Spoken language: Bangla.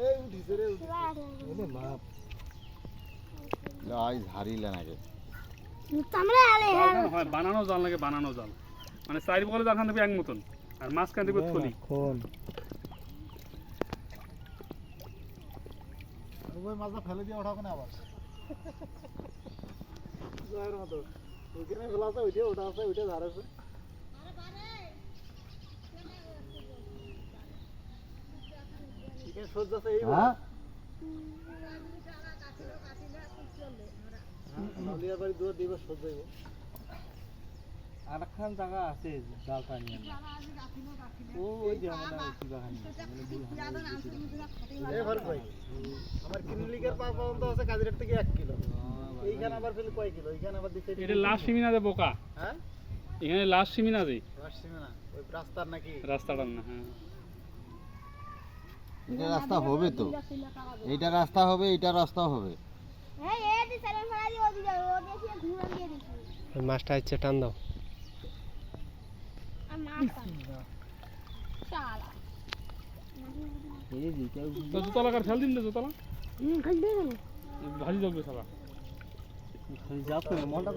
এই উঠিছে রে ওরে মাপ লাই ঝাড়িলা নাকি আমরা আলে হয় বানানো জাল লাগে বানানো জাল মানে চার বলে জালখান দেবে এক মতন আর মাঝখান দেবে থলি কোন ওই মাছটা ফেলে দিয়ে ওঠাবো না আবার জয়ের মতো ওইখানে ফেলা আছে ওইটা ওটা আছে ওইটা ধার আছে এখানে সহ্য আছে এই হ্যাঁ নলিয়া বাড়ি দুয়ার দিবস সহ্য হইব আরেকখান জায়গা আছে জালটা নিয়ে ওই যে আমাদের এই ফারুক ভাই আমার কিনলিকের পা পর্যন্ত আছে কাজিরাট থেকে 1 কিলো এইখানে আবার ফেলে কয় কিলো এইখানে আবার দিতে এটা লাস্ট সীমিনা দে বোকা হ্যাঁ এখানে লাস্ট সীমিনা দে রাশিমে না ওই রাস্তার নাকি রাস্তাটা না হ্যাঁ এটা রাস্তা হবে তো এইটা রাস্তা হবে এইটা রাস্তা হবে এই দি সালাম ফেলা দি ওদি যাও ওদি এসে ঘুরান দিয়ে দিছি ওই মাছটা ইচ্ছে টান দাও আর মাছ শালা এই যে কেউ তো জুতলা কার ফেল দিন দে জুতলা খালি দে ভাজি যাবে শালা যাও মনটা